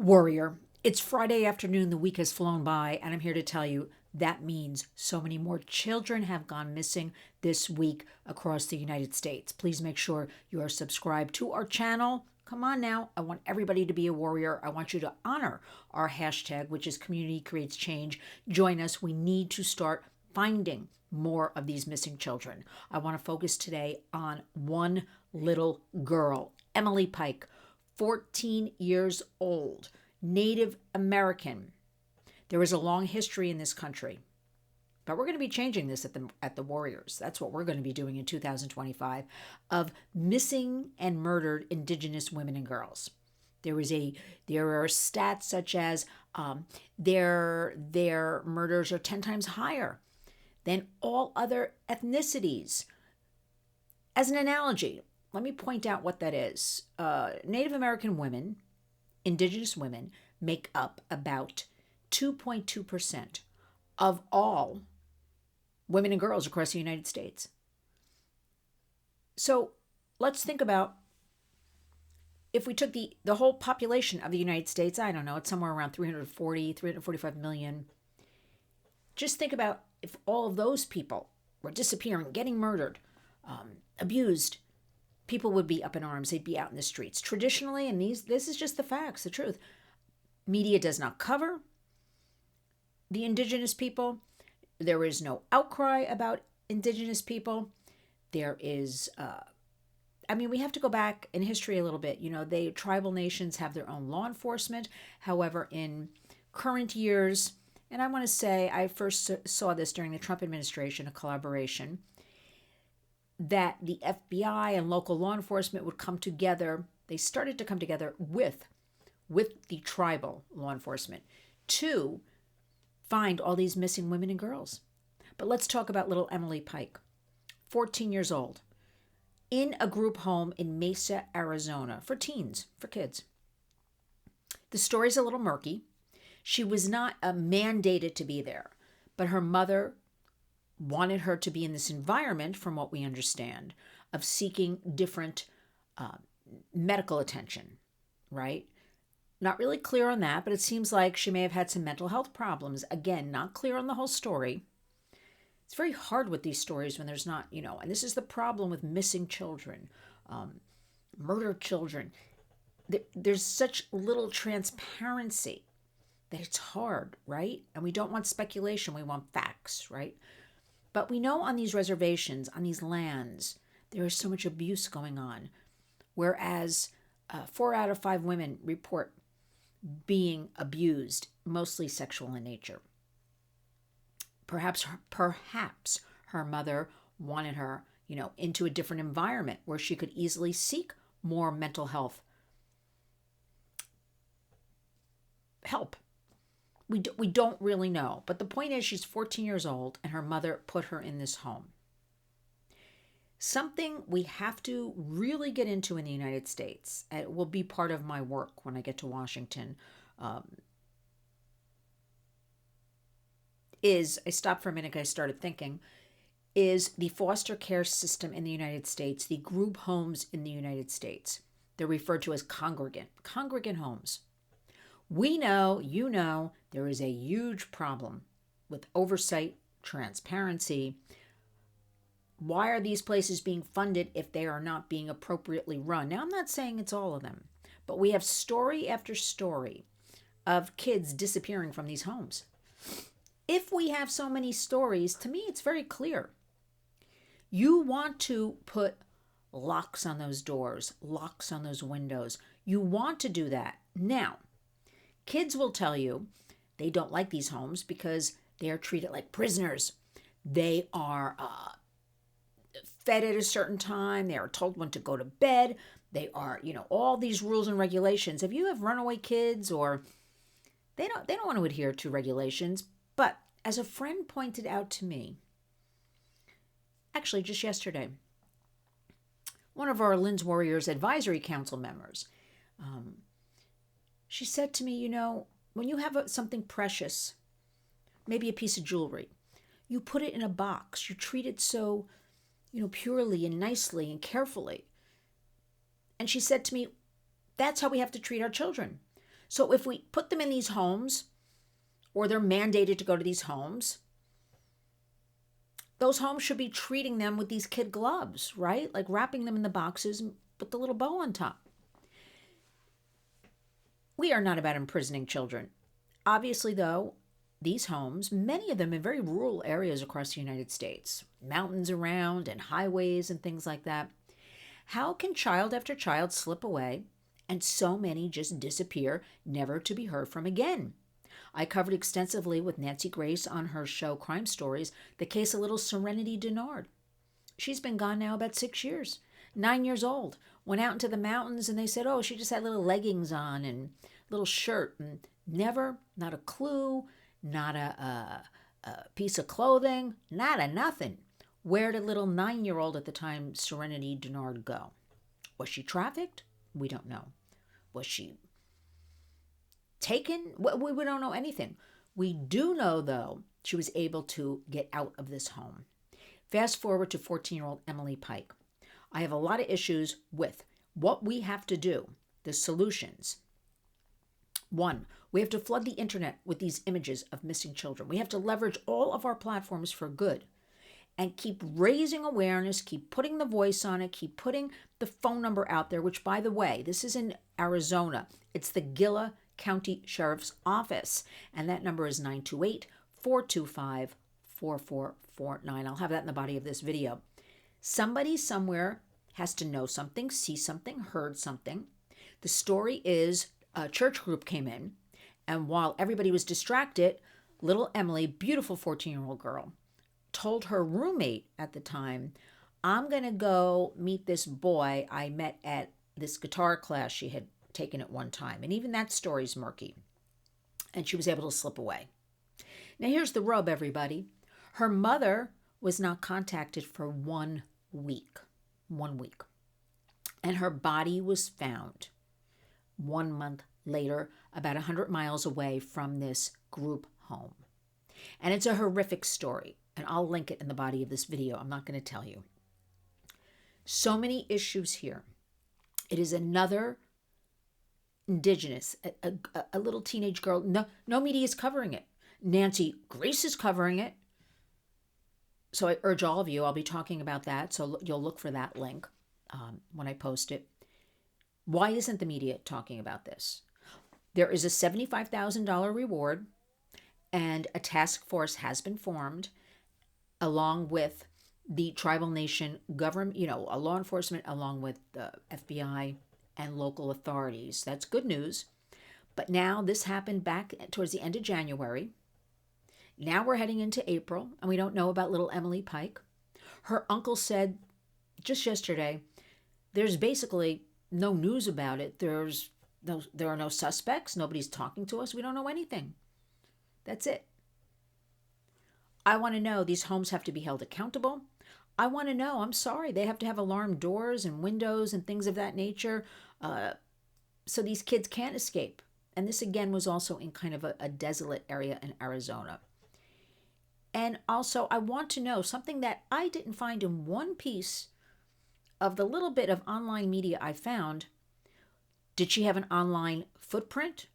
Warrior, it's Friday afternoon, the week has flown by, and I'm here to tell you that means so many more children have gone missing this week across the United States. Please make sure you are subscribed to our channel. Come on now. I want everybody to be a warrior. I want you to honor our hashtag, which is Community Creates Change. Join us. We need to start finding more of these missing children. I want to focus today on one little girl, Emily Pike, 14 years old, Native American. There is a long history in this country, but we're going to be changing this at the Warriors. That's what we're going to be doing in 2025 of missing and murdered Indigenous women and girls. There are stats such as their murders are 10 times higher than all other ethnicities. As an analogy, let me point out what that is. Native American women, Indigenous women, make up about 2.2% of all women and girls across the United States. So let's think about if we took the whole population of the United States, I don't know, it's somewhere around 345 million. Just think about if all of those people were disappearing, getting murdered, abused, people would be up in arms. They'd be out in the streets. Traditionally, and this is just the facts, the truth, media does not cover the Indigenous people. There is no outcry about Indigenous people. There is, we have to go back in history a little bit. Tribal nations have their own law enforcement. However, in current years, and I want to say I first saw this during the Trump administration, a collaboration, that the FBI and local law enforcement would come together. They started to come together with the tribal law enforcement to find all these missing women and girls. But let's talk about little Emily Pike, 14 years old, in a group home in Mesa, Arizona, for teens, for kids. The story's a little murky. She was not mandated to be there, but her mother wanted her to be in this environment, from what we understand, of seeking different medical attention, right? Not really clear on that, but it seems like she may have had some mental health problems. Again, not clear on the whole story. It's very hard with these stories when there's not, and this is the problem with missing children, murdered children. There's such little transparency that it's hard, right? And we don't want speculation. We want facts, right? But we know on these reservations, on these lands, there is so much abuse going on, whereas 4 out of 5 women report being abused, mostly sexual in nature. Perhaps her mother wanted her, into a different environment where she could easily seek more mental health help. We don't really know. But the point is, she's 14 years old and her mother put her in this home. Something we have to really get into in the United States, and it will be part of my work when I get to Washington, I stopped for a minute, I started thinking, is the foster care system in the United States, the group homes in the United States. They're referred to as congregant homes. We know, there is a huge problem with oversight, transparency. Why are these places being funded if they are not being appropriately run? Now, I'm not saying it's all of them, but we have story after story of kids disappearing from these homes. If we have so many stories, to me, it's very clear. You want to put locks on those doors, locks on those windows. You want to do that. Now, kids will tell you they don't like these homes because they are treated like prisoners. They are fed at a certain time. They are told when to go to bed. They are, all these rules and regulations. If you have runaway kids, or they don't want to adhere to regulations. But as a friend pointed out to me, actually just yesterday, one of our Lynn's Warriors Advisory Council members, she said to me, when you have something precious, maybe a piece of jewelry, you put it in a box. You treat it so, purely and nicely and carefully. And she said to me, that's how we have to treat our children. So if we put them in these homes, or they're mandated to go to these homes, those homes should be treating them with these kid gloves, right? Like wrapping them in the boxes and put the little bow on top. We are not about imprisoning children. Obviously, though, these homes, many of them in very rural areas across the United States, mountains around and highways and things like that. How can child after child slip away and so many just disappear, never to be heard from again? I covered extensively with Nancy Grace on her show Crime Stories the case of little Serenity Denard. She's been gone now about 6 years. 9 years old. Went out into the mountains and they said, oh, she just had little leggings on and little shirt. And never, not a clue, not a piece of clothing, not a nothing. Where did little 9-year-old at the time, Serenity Denard, go? Was she trafficked? We don't know. Was she taken? We don't know anything. We do know, though, she was able to get out of this home. Fast forward to 14-year-old Emily Pike. I have a lot of issues with what we have to do, the solutions. One, we have to flood the internet with these images of missing children. We have to leverage all of our platforms for good and keep raising awareness, keep putting the voice on it, keep putting the phone number out there, which, by the way, this is in Arizona. It's the Gila County Sheriff's Office, and that number is 928-425-4449. I'll have that in the body of this video. Somebody somewhere has to know something, see something, heard something. The story is a church group came in, and while everybody was distracted, little Emily, beautiful 14-year-old girl, told her roommate at the time, I'm going to go meet this boy I met at this guitar class she had taken at one time. And even that story's murky. And she was able to slip away. Now here's the rub, everybody. Her mother was not contacted for 1 week. 1 week. And her body was found 1 month later, about 100 miles away from this group home. And it's a horrific story. And I'll link it in the body of this video. I'm not going to tell you. So many issues here. It is another Indigenous, a little teenage girl. No media is covering it. Nancy Grace is covering it. So I urge all of you, I'll be talking about that. So you'll look for that link when I post it. Why isn't the media talking about this? There is a $75,000 reward and a task force has been formed along with the tribal nation government, a law enforcement, along with the FBI and local authorities. That's good news. But now this happened back towards the end of January. Now we're heading into April, and we don't know about little Emily Pike. Her uncle said just yesterday, there's basically no news about it. There are no suspects. Nobody's talking to us. We don't know anything. That's it. I want to know these homes have to be held accountable. I want to know, I'm sorry, they have to have alarm doors and windows and things of that nature so these kids can't escape. And this, again, was also in kind of a desolate area in Arizona. And also, I want to know something that I didn't find in one piece of the little bit of online media I found. Did she have an online footprint?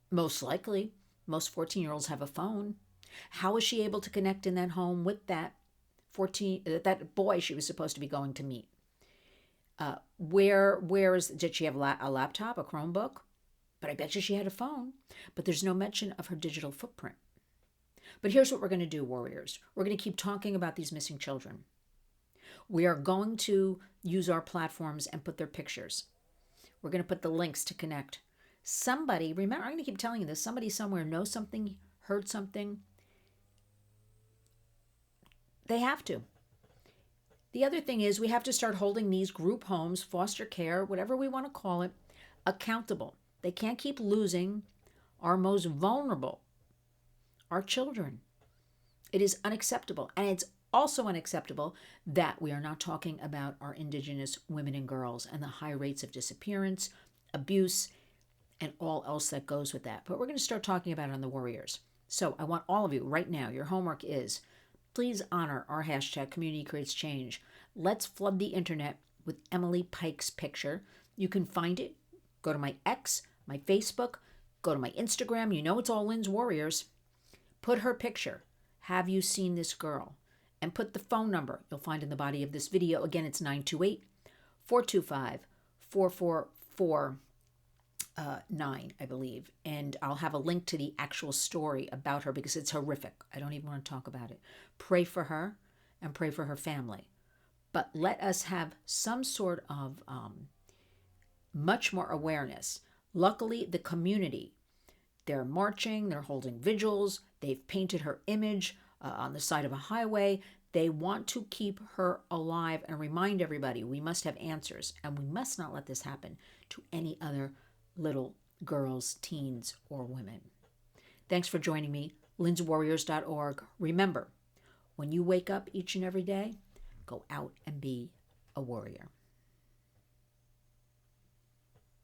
Most likely. Most 14-year-olds have a phone. How was she able to connect in that home with that boy she was supposed to be going to meet? Did she have a laptop, a Chromebook? But I bet you she had a phone. But there's no mention of her digital footprint. But here's what we're going to do, warriors. We're going to keep talking about these missing children. We are going to use our platforms and put their pictures. We're going to put the links to connect. Somebody, remember, I'm going to keep telling you this, somebody somewhere knows something, heard something. They have to. The other thing is we have to start holding these group homes, foster care, whatever we want to call it, accountable. They can't keep losing our most vulnerable, our children. It is unacceptable. And it's also unacceptable that we are not talking about our Indigenous women and girls and the high rates of disappearance, abuse, and all else that goes with that. But we're going to start talking about it on the Warriors. So I want all of you right now, your homework is, please honor our hashtag Community Creates Change. Let's flood the internet with Emily Pike's picture. You can find it. Go to my X, my Facebook, Go to my Instagram. You know it's all Lynn's Warriors. Put her picture. Have you seen this girl? And put the phone number you'll find in the body of this video. Again, it's 928-425-4449, I believe. And I'll have a link to the actual story about her because it's horrific. I don't even want to talk about it. Pray for her and pray for her family. But let us have some sort of much more awareness. Luckily, the community, they're marching, they're holding vigils, they've painted her image on the side of a highway. They want to keep her alive and remind everybody we must have answers, and we must not let this happen to any other little girls, teens, or women. Thanks for joining me. LynnsWarriors.org. Remember, when you wake up each and every day, go out and be a warrior.